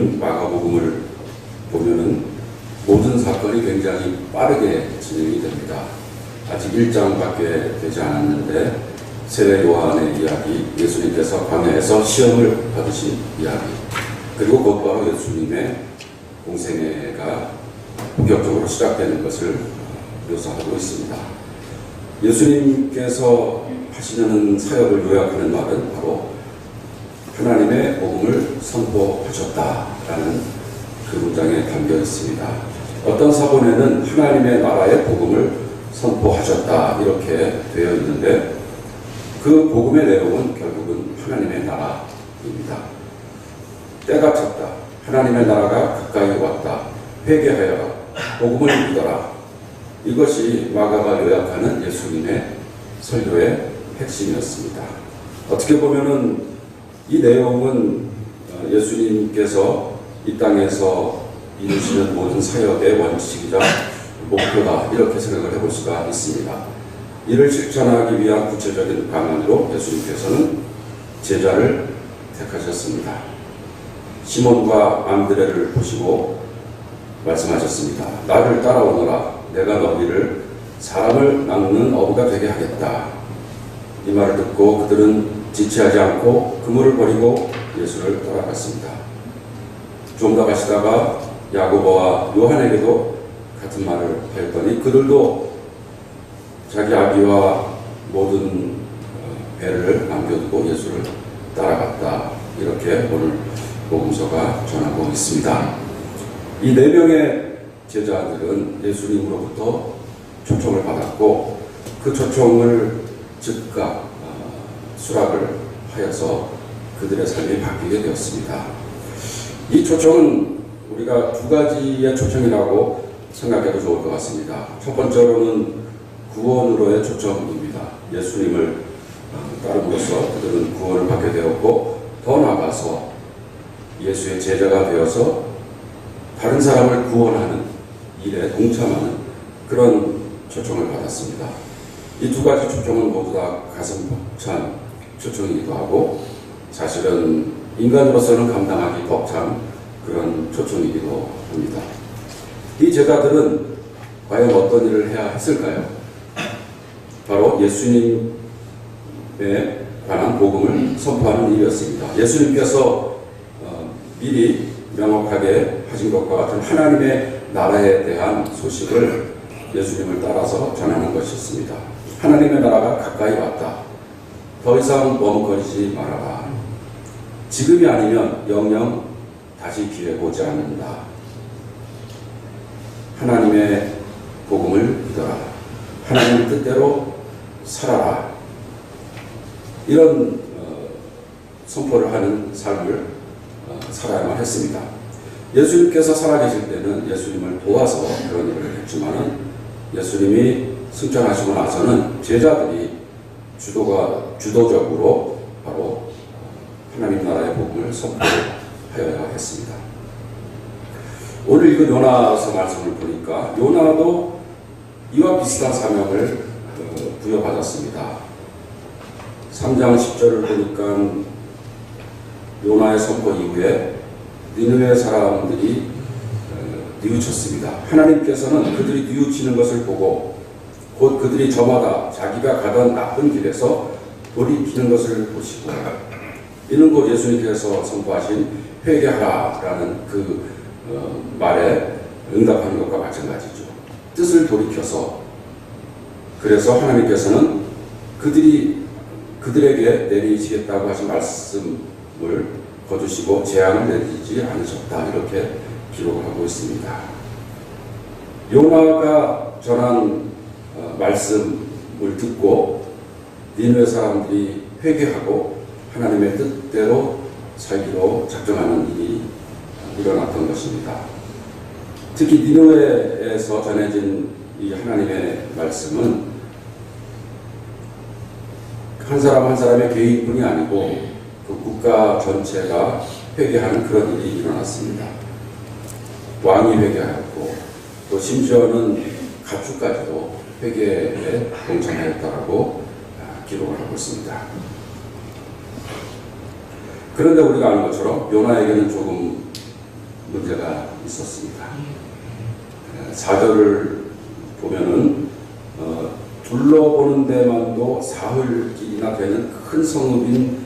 오늘 마가복음을 보면은 모든 사건이 굉장히 빠르게 진행이 됩니다. 아직 1장밖에 되지 않았는데 세례 요한의 이야기, 예수님께서 광야에서 시험을 받으신 이야기, 그리고 곧바로 예수님의 공생애가 본격적으로 시작되는 것을 묘사하고 있습니다. 예수님께서 하시는 사역을 요약하는 말은 바로 하나님의 복음을 선포하셨다라는 그 문장에 담겨 있습니다. 어떤 사본에는 하나님의 나라의 복음을 선포하셨다 이렇게 되어 있는데 그 복음의 내용은 결국은 하나님의 나라입니다. 때가 찼다. 하나님의 나라가 가까이 왔다. 회개하여라. 복음을 믿어라. 이것이 마가가 요약하는 예수님의 설교의 핵심이었습니다. 어떻게 보면은 이 내용은 예수님께서 이 땅에서 이루시는 모든 사역의 원칙이자 목표다 이렇게 생각을 해볼 수가 있습니다. 이를 실천하기 위한 구체적인 방안으로 예수님께서는 제자를 택하셨습니다. 시몬과 안드레를 보시고 말씀하셨습니다. 나를 따라오너라. 내가 너희를 사람을 낚는 어부가 되게 하겠다. 이 말을 듣고 그들은 지체하지 않고 그물을 버리고 예수를 따라갔습니다. 좀 더 가시다가 야고보와 요한에게도 같은 말을 하였더니 그들도 자기 아비와 모든 배를 남겨두고 예수를 따라갔다. 이렇게 오늘 복음서가 전하고 있습니다. 이 4명의 제자들은 예수님으로부터 초청을 받았고 그 초청을 즉각 수락을 하여서 그들의 삶이 바뀌게 되었습니다. 이 초청은 우리가 2가지의 초청이라고 생각해도 좋을 것 같습니다. 첫 번째로는 구원으로의 초청입니다. 예수님을 따름으로써 그들은 구원을 받게 되었고 더 나아가서 예수의 제자가 되어서 다른 사람을 구원하는 일에 동참하는 그런 초청을 받았습니다. 이 2가지 초청은 모두 다 가슴 벅찬 초청이기도 하고 사실은 인간으로서는 감당하기 벅찬 그런 초청이기도 합니다. 이 제자들은 과연 어떤 일을 해야 했을까요? 바로 예수님에 관한 복음을 선포하는 일이었습니다. 예수님께서 미리 명확하게 하신 것과 같은 하나님의 나라에 대한 소식을 예수님을 따라서 전하는 것이었습니다. 하나님의 나라가 가까이 왔다. 더 이상 머뭇거리지 말아라. 지금이 아니면 영영 다시 기회 보지 않는다. 하나님의 복음을 믿어라. 하나님 뜻대로 살아라. 이런 선포를 하는 삶을 살아야만 했습니다. 예수님께서 살아계실 때는 예수님을 도와서 그런 일을 했지만 예수님이 승천하시고 나서는 제자들이 주도적으로 바로 하나님 나라의 복음을 선포하여야 했습니다. 오늘 읽은 요나서 말씀을 보니까 요나도 이와 비슷한 사명을 부여받았습니다. 3장 10절을 보니까 요나의 선포 이후에 니느웨 사람들이 뉘우쳤습니다. 하나님께서는 그들이 뉘우치는 것을 보고 곧 그들이 저마다 자기가 가던 나쁜 길에서 돌이키는 것을 보시고 이는 곧 예수님께서 선포하신 회개하라라는 그 말에 응답하는 것과 마찬가지죠. 뜻을 돌이켜서 그래서 하나님께서는 그들에게 내리시겠다고 하신 말씀을 거두시고 재앙을 내리지 않으셨다. 이렇게 기록을 하고 있습니다. 요나가 전한 말씀을 듣고 니느웨 사람들이 회개하고 하나님의 뜻대로 살기로 작정하는 일이 일어났던 것입니다. 특히 니느웨에서 전해진 이 하나님의 말씀은 한 사람 한 사람의 개인뿐이 아니고 그 국가 전체가 회개하는 그런 일이 일어났습니다. 왕이 회개하였고 또 심지어는 가축까지도 회개에 동참하였다라고 기록을 하고 있습니다. 그런데 우리가 아는 것처럼 요나에게는 조금 문제가 있었습니다. 4절을 보면은 둘러보는 데만도 사흘 길이나 되는 큰 성읍인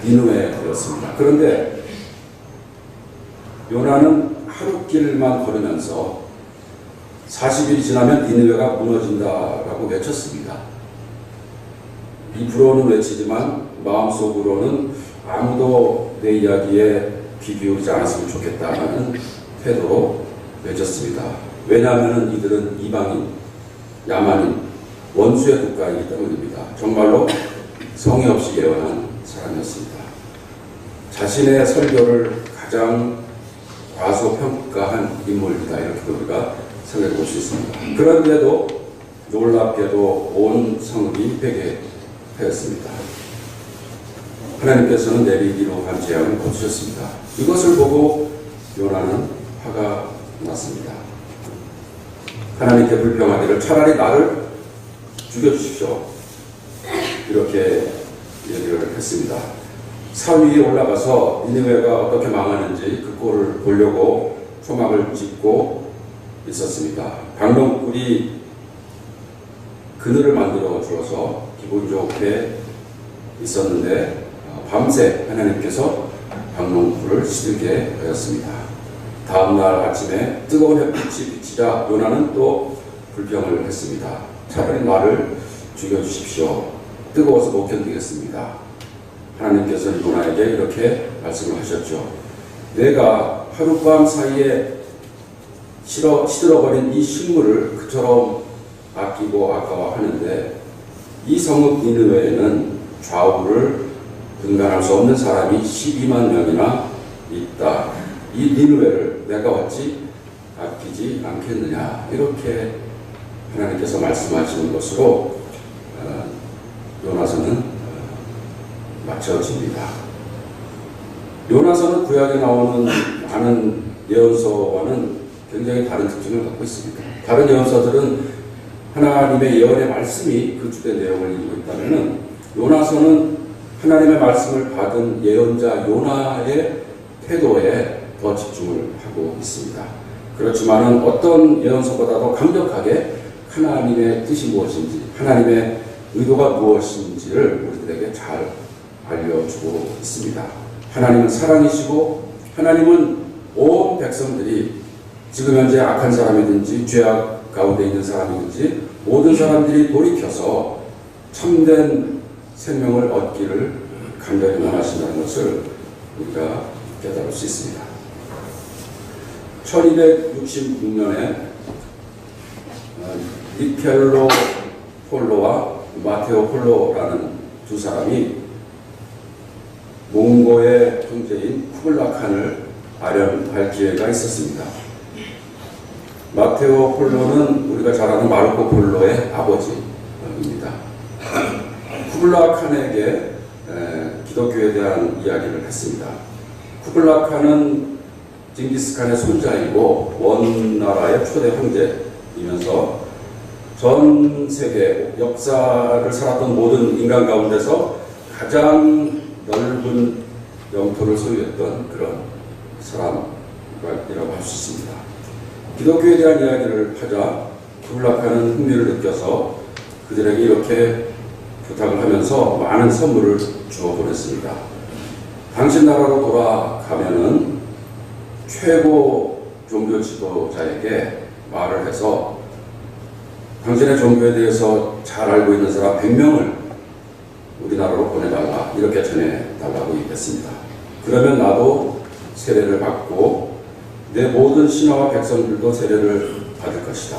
니느웨였습니다. 그런데 요나는 하루 길만 걸으면서 40일이 지나면 니느웨가 무너진다라고 외쳤습니다. 입으로는 외치지만 마음속으로는 아무도 내 이야기에 귀 기울이지 않았으면 좋겠다는 태도로 외쳤습니다. 왜냐하면 이들은 이방인, 야만인, 원수의 국가이기 때문입니다. 정말로 성의 없이 예언한 사람이었습니다. 자신의 설교를 가장 과소평가한 인물이다, 이렇게 우리가 생각해 볼 수 있습니다. 그런데도 놀랍게도 온 성읍이 회개하였습니다. 하나님께서는 내리기로 한 재앙을 거두셨습니다. 이것을 보고 요나는 화가 났습니다. 하나님께 불평하기를 차라리 나를 죽여주십시오, 이렇게 얘기를 했습니다. 산 위에 올라가서 니느웨가 어떻게 망하는지 그 꼴을 보려고 초막을 짓고 있었습니다. 방명불이 그늘을 만들어 주어서 기분 좋게 있었는데 밤새 하나님께서 방명불을 시들게 하였습니다. 다음날 아침에 뜨거운 햇빛이 비치자 요나는 또 불평을 했습니다. 차라리 나를 죽여주십시오. 뜨거워서 못 견디겠습니다. 하나님께서는 요나에게 이렇게 말씀을 하셨죠. 내가 하룻밤 사이에 시들어버린 이 식물을 그처럼 아끼고 아까워하는데 이 성읍 니느웨에는 좌우를 분간할 수 없는 사람이 12만 명이나 있다. 이 니느웨를 내가 어찌 아끼지 않겠느냐, 이렇게 하나님께서 말씀하시는 것으로 요나서는 마쳐집니다. 요나서는 구약에 나오는 많은 예언서와는 굉장히 다른 특징을 갖고 있습니다. 다른 예언서들은 하나님의 예언의 말씀이 그 주된 내용을 이루고 있다면 요나서는 하나님의 말씀을 받은 예언자 요나의 태도에 더 집중을 하고 있습니다. 그렇지만 어떤 예언서보다도 강력하게 하나님의 뜻이 무엇인지, 하나님의 의도가 무엇인지를 우리들에게 잘 알려주고 있습니다. 하나님은 사랑이시고 하나님은 온 백성들이 지금 현재 악한 사람이든지 죄악 가운데 있는 사람이든지 모든 사람들이 돌이켜서 참된 생명을 얻기를 간절히 원하신다는 것을 우리가 깨달을 수 있습니다. 1266년에 니켈로 폴로와 마테오 폴로라는 두 사람이 몽고의 형제인 쿠블라칸을 아련할 기회가 있었습니다. 마테오 폴로는 우리가 잘 아는 마르코 폴로의 아버지입니다. 쿠블라칸에게 기독교에 대한 이야기를 했습니다. 쿠블라칸은 징기스칸의 손자이고 원나라의 초대 황제이면서 전 세계 역사를 살았던 모든 인간 가운데서 가장 넓은 영토를 소유했던 그런 사람이라고 할 수 있습니다. 기독교에 대한 이야기를 하자 쿠블라칸은 흥미를 느껴서 그들에게 이렇게 부탁을 하면서 많은 선물을 주어 보냈습니다. 당신 나라로 돌아가면은 최고 종교 지도자에게 말을 해서 당신의 종교에 대해서 잘 알고 있는 사람 100명을 우리나라로 보내달라, 이렇게 전해달라고 얘기했습니다. 그러면 나도 세례를 받고 내 모든 신하와 백성들도 세례를 받을 것이다.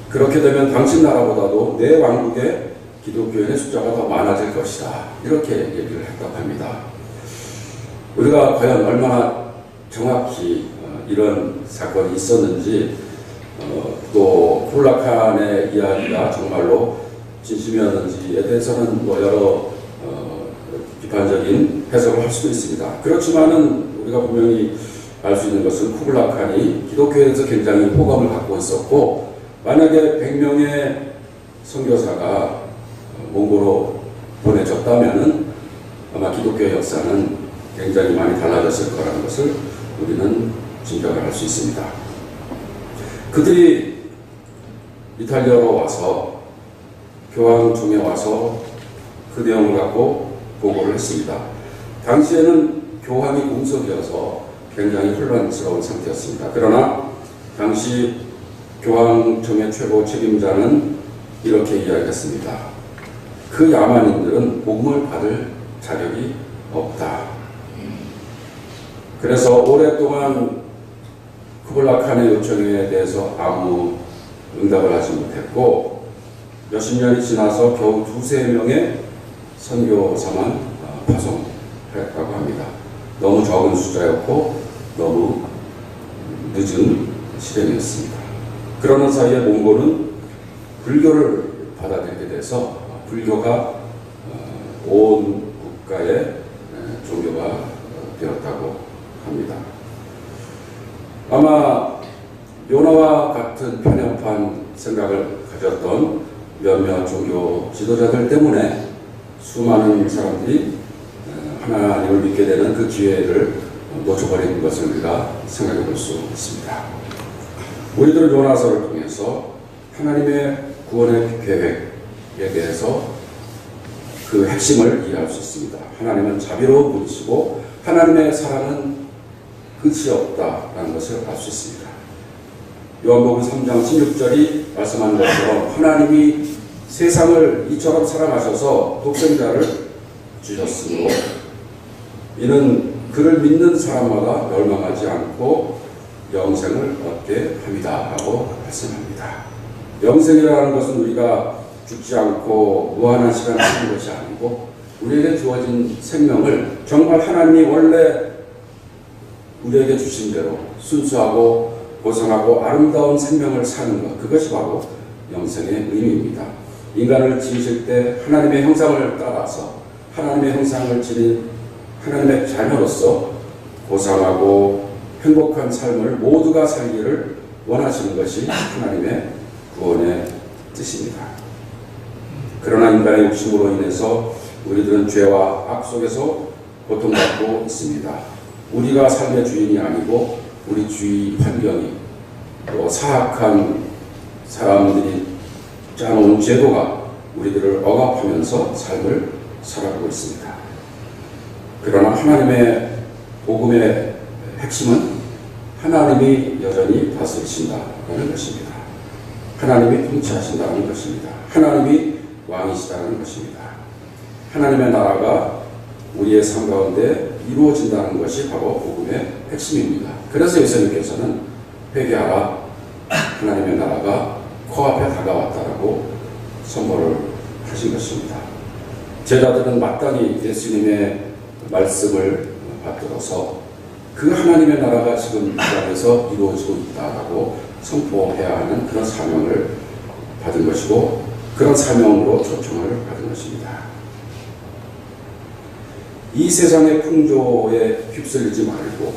그렇게 되면 당신 나라보다도 내 왕국의 기독교인의 숫자가 더 많아질 것이다, 이렇게 얘기를 했다고 합니다. 우리가 과연 얼마나 정확히 이런 사건이 있었는지, 또 쿠블라칸의 이야기가 정말로 진심이었는지에 대해서는 여러 비판적인 해석을 할 수도 있습니다. 그렇지만은 우리가 분명히 알 수 있는 것은 쿠블라칸이 기독교에 대해서 굉장히 호감을 갖고 있었고, 만약에 100명의 선교사가 몽고로 보내졌다면은 아마 기독교의 역사는 굉장히 많이 달라졌을 거라는 것을 우리는 짐작을 할 수 있습니다. 그들이 이탈리아로 와서 교황청에 와서 그 내용을 갖고 보고를 했습니다. 당시에는 교황이 공석이어서 굉장히 혼란스러운 상태였습니다. 그러나 당시 교황청의 최고 책임자는 이렇게 이야기했습니다. 그 야만인들은 복음을 받을 자격이 없다. 그래서 오랫동안 쿠블라칸의 요청에 대해서 아무 응답을 하지 못했고 몇십 년이 지나서 겨우 2~3명의 선교사만 파송했다고 합니다. 너무 적은 숫자였고 너무 늦은 실행이었습니다. 그러는 사이에 몽골은 불교를 받아들이게 돼서 불교가 온 국가의 종교가 되었다고 합니다. 아마 요나와 같은 편협한 생각을 가졌던 몇몇 종교 지도자들 때문에 수많은 사람들이 하나님을 믿게 되는 그 기회를 놓쳐버린 것을 우리가 생각해 볼 수 있습니다. 우리들은 요나서를 통해서 하나님의 구원의 계획에 대해서 그 핵심을 이해할 수 있습니다. 하나님은 자비로운 분이시고 하나님의 사랑은 끝이 없다라는 것을 알 수 있습니다. 요한복음 3장 16절이 말씀하는 것처럼 하나님이 세상을 이처럼 사랑하셔서 독생자를 주셨으므로 이는 그를 믿는 사람마다 멸망하지 않고 영생을 얻게 합니다 라고 말씀합니다. 영생이라는 것은 우리가 죽지 않고 무한한 시간을 사는 것이 아니고 우리에게 주어진 생명을 정말 하나님이 원래 우리에게 주신 대로 순수하고 고상하고 아름다운 생명을 사는 것, 그것이 바로 영생의 의미입니다. 인간을 지으실 때 하나님의 형상을 따라서 하나님의 형상을 지닌 하나님의 자녀로서 고상하고 행복한 삶을 모두가 살기를 원하시는 것이 하나님의 구원의 뜻입니다. 그러나 인간의 욕심으로 인해서 우리들은 죄와 악 속에서 고통받고 있습니다. 우리가 삶의 주인이 아니고 우리 주위 환경이 또 사악한 사람들이 짜놓은 제도가 우리들을 억압하면서 삶을 살아가고 있습니다. 그러나 하나님의 복음의 핵심은 하나님이 여전히 다스리신다는 것입니다. 하나님이 통치하신다는 것입니다. 하나님이 왕이시다는 것입니다. 하나님의 나라가 우리의 삶 가운데 이루어진다는 것이 바로 복음의 핵심입니다. 그래서 예수님께서는 회개하라, 하나님의 나라가 코앞에 다가왔다라고 선포를 하신 것입니다. 제자들은 마땅히 예수님의 말씀을 받들어서 그 하나님의 나라가 지금 이 땅에서 이루어지고 있다라고 선포해야 하는 그런 사명을 받은 것이고 그런 사명으로 초청을 받은 것입니다. 이 세상의 풍조에 휩쓸리지 말고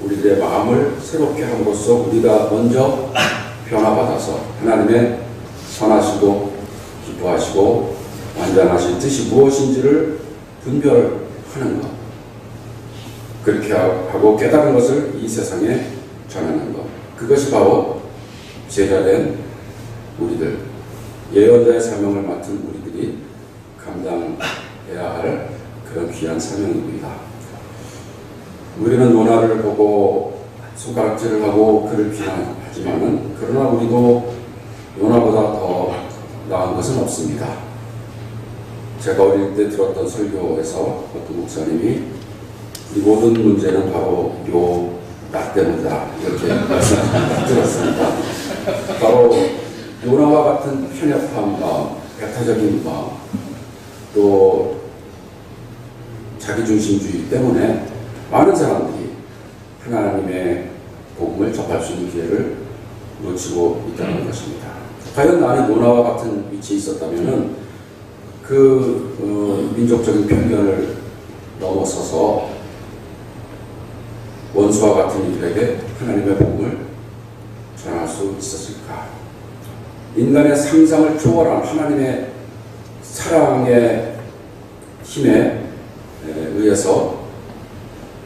우리들의 마음을 새롭게 함으로써 우리가 먼저 변화받아서 하나님의 선하시고 기뻐하시고 완전하신 뜻이 무엇인지를 분별하는 것, 그렇게 하고 깨달은 것을 이 세상에 전하는 것, 그것이 바로 제자된 우리들, 예언자의 사명을 맡은 우리들이 감당해야 할 그런 귀한 사명입니다. 우리는 요나를 보고 손가락질을 하고 그를 비난하지만은 그러나 우리도 요나보다 더 나은 것은 없습니다. 제가 어릴 때 들었던 설교에서 어떤 목사님이 이 모든 문제는 바로 나 때문이다 이렇게 말씀을 들었습니다. 바로 요나와 같은 편협한 마음, 배타적인 마음, 또 자기중심주의 때문에 많은 사람들이 하나님의 복음을 접할 수 있는 기회를 놓치고 있다는 것입니다. 과연 나는 요나와 같은 위치에 있었다면 그 민족적인 편견을 넘어서서 원수와 같은 이들에게 하나님의 복음을 전할 수 있었을까? 인간의 상상을 초월한 하나님의 사랑의 힘에 의해서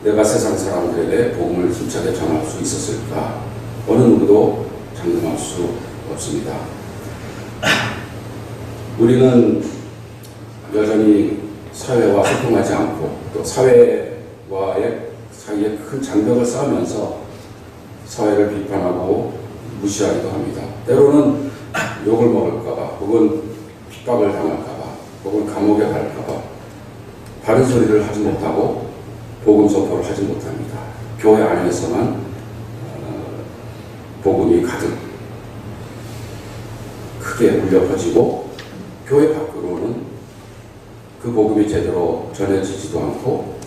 내가 세상 사람들에게 복음을 힘차게 전할 수 있었을까? 어느 누구도 장담할 수 없습니다. 우리는 여전히 사회와 소통하지 않고 또 사회와의 사이에 큰 장벽을 쌓으면서 사회를 비판하고 무시하기도 합니다. 때로는 욕을 먹을까봐 혹은 핍박을 당할까봐 혹은 감옥에 갈까봐 바른 소리를 하지 못하고 복음 선포를 하지 못합니다. 교회 안에서만 복음이 가득 크게 울려 퍼지고 교회 밖으로는 그 복음이 제대로 전해지지도 않고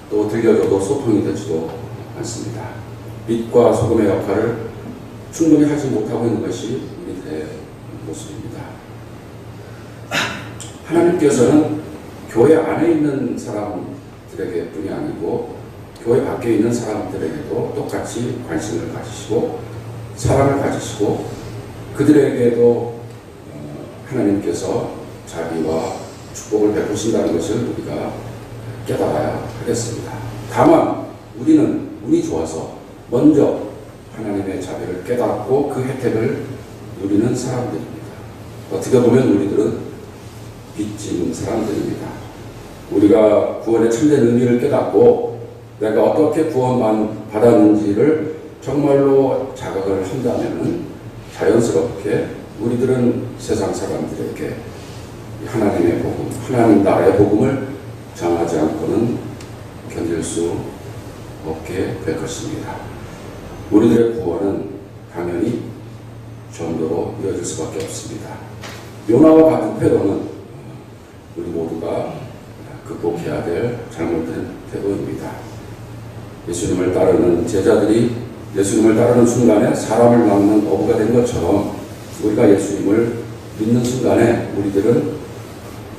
또 들려줘도 소통이 되지도 않습니다. 빛과 소금의 역할을 충분히 하지 못하고 있는 것이 우리들의 모습입니다. 하나님께서는 교회 안에 있는 사람들에게 뿐이 아니고 교회 밖에 있는 사람들에게도 똑같이 관심을 가지시고 사랑을 가지시고 그들에게도 하나님께서 자비와 축복을 베푸신다는 것을 우리가 깨달아야 하겠습니다. 다만 우리는 운이 좋아서 먼저 하나님의 자비를 깨닫고 그 혜택을 누리는 사람들입니다. 어떻게 보면 우리들은 빚지는 사람들입니다. 우리가 구원의 참된 의미를 깨닫고 내가 어떻게 구원만 받았는지를 정말로 자각을 한다면 자연스럽게 우리들은 세상 사람들에게 하나님의 복음, 하나님 나라의 복음을 전하지 않고는 견딜 수 없게 될 것입니다. 우리들의 구원은 당연히 전도로 이어질 수밖에 없습니다. 요나와 같은 태도는 우리 모두가 극복해야 될 잘못된 태도입니다. 예수님을 따르는 제자들이 예수님을 따르는 순간에 사람을 막는 어부가 된 것처럼 우리가 예수님을 믿는 순간에 우리들은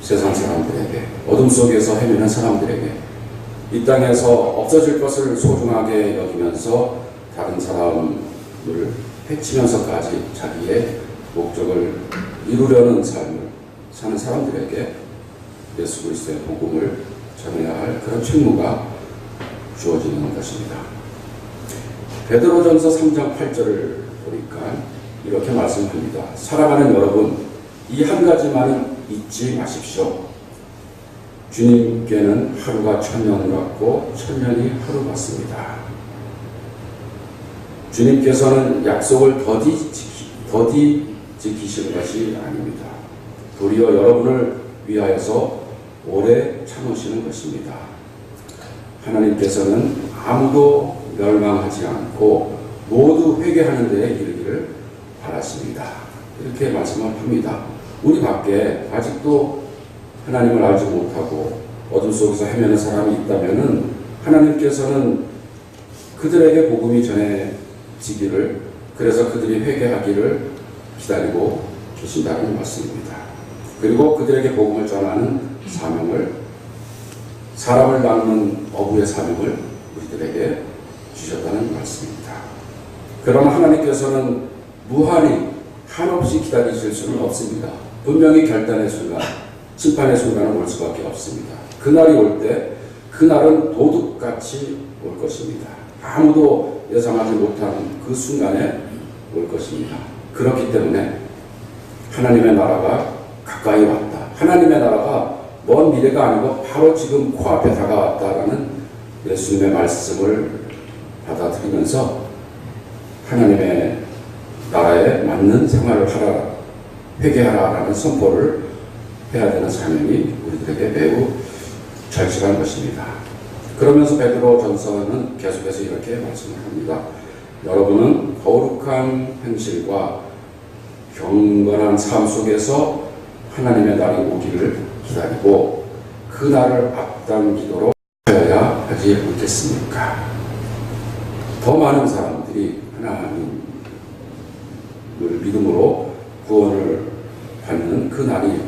세상 사람들에게 어둠 속에서 헤매는 사람들에게 이 땅에서 없어질 것을 소중하게 여기면서 다른 사람을 해치면서까지 자기의 목적을 이루려는 삶을 사는 사람들에게 예수 그리스도의 복음을 전해야 할 그런 책무가 주어지는 것입니다. 베드로전서 3장 8절을 보니까 이렇게 말씀합니다. 사랑하는 여러분, 이 한 가지만은 잊지 마십시오. 주님께는 하루가 천년 같고 천년이 하루 같습니다. 주님께서는 약속을 더디 지키시는 것이 아닙니다. 도리어 여러분을 위하여서 오래 참으시는 것입니다. 하나님께서는 아무도 멸망하지 않고 모두 회개하는 데에 이르기를 바라십니다. 이렇게 말씀을 합니다. 우리 밖에 아직도 하나님을 알지 못하고 어둠 속에서 헤매는 사람이 있다면 하나님께서는 그들에게 복음이 전해지기를, 그래서 그들이 회개하기를 기다리고 계신다는 말씀입니다. 그리고 그들에게 복음을 전하는 사명을, 사람을 낚는 어부의 사명을 우리들에게 주셨다는 말씀입니다. 그러나 하나님께서는 무한히 한없이 기다리실 수는 없습니다. 분명히 결단의 순간, 심판의 순간은 올 수밖에 없습니다. 그날이 올 때 그날은 도둑같이 올 것입니다. 아무도 예상하지 못하는 그 순간에 올 것입니다. 그렇기 때문에 하나님의 나라가 가까이 왔다. 하나님의 나라가 먼 미래가 아니고 바로 지금 코앞에 다가왔다라는 예수님의 말씀을 받아들이면서 하나님의 나라에 맞는 생활을 하라, 회개하라라는 선포를 해야 되는 사명이 우리들에게 매우 절실한 것입니다. 그러면서 베드로전서는 계속해서 이렇게 말씀을 합니다. 여러분은 거룩한 행실과 경건한 삶 속에서 하나님의 날이 오기를 기다리고 그 날을 앞당기도록 하여야 하지 않겠습니까? 더 많은 사람들이 하나님을 믿음으로 구원을 받는 그 날이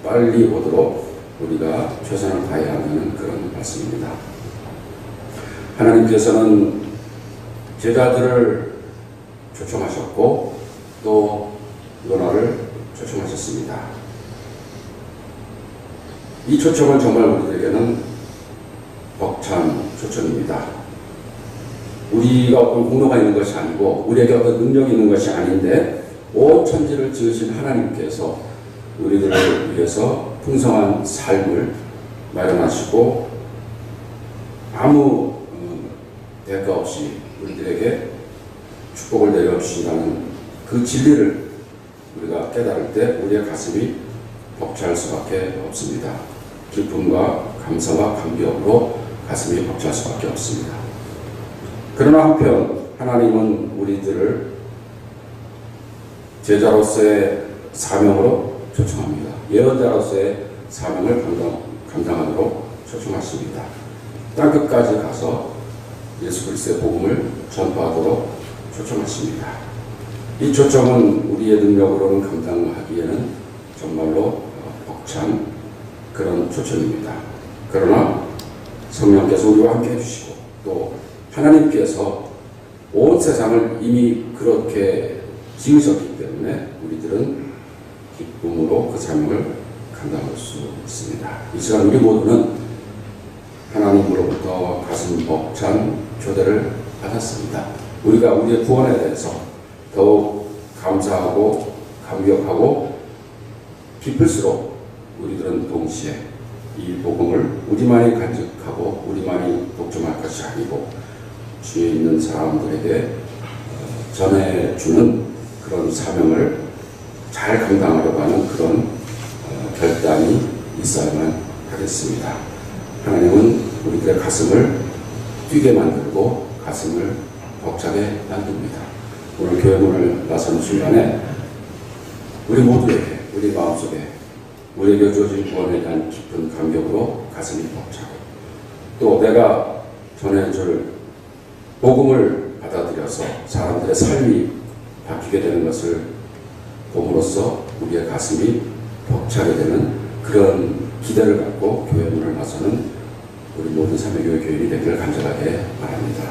빨리 오도록 우리가 최선을 다해야 한다는 그런 말씀입니다. 하나님께서는 제자들을 초청하셨고 또 요나를 초청하셨습니다. 이 초청은 정말 우리들에게는 벅찬 초청입니다. 우리가 어떤 공로가 있는 것이 아니고 우리에게 어떤 능력이 있는 것이 아닌데 온 천지를 지으신 하나님께서 우리들을 위해서 풍성한 삶을 마련하시고 아무 대가 없이 우리들에게 축복을 내려주신다는 그 진리를 우리가 깨달을 때 우리의 가슴이 벅찰 수밖에 없습니다. 기쁨과 감사와 감격으로 가슴이 벅찰 수밖에 없습니다. 그러나 한편 하나님은 우리들을 제자로서의 사명으로 초청합니다. 예언자로서의 사명을 감당하도록 초청하십니다. 땅끝까지 가서 예수 그리스도의 복음을 전파하도록 초청하십니다. 이 초청은 우리의 능력으로는 감당하기에는 정말로 벅찬 그런 초청입니다. 그러나 성령께서 우리와 함께 해주시고 또 하나님께서 온 세상을 이미 그렇게 지으셨기 때문에 우리들은 기쁨으로 그 사명을 감당할 수 있습니다. 이 시간 우리 모두는 하나님으로부터 가슴 벅찬 초대를 받았습니다. 우리가 우리의 구원에 대해서 더욱 감사하고 감격하고 기쁠수록 우리들은 동시에 이 복음을 우리만이 간직하고 우리만이 독점할 것이 아니고 주위에 있는 사람들에게 전해주는 그런 사명을 잘 감당하려고 하는 그런 결단이 있어야만 하겠습니다. 하나님은 우리들의 가슴을 뛰게 만들고 가슴을 벅차게 만듭니다. 오늘 교회 문을 나서는 순간에 우리 모두에게 우리 마음속에 우리에게 주어진 구원에 대한 깊은 감격으로 가슴이 벅차고 또 내가 전해줄 복음을 받아들여서 사람들의 삶이 바뀌게 되는 것을 봄으로써 우리의 가슴이 벅차게 되는 그런 기대를 갖고 교회 문을 나서는 우리 모든 삼위교회 교인이 되기를 간절하게 바랍니다.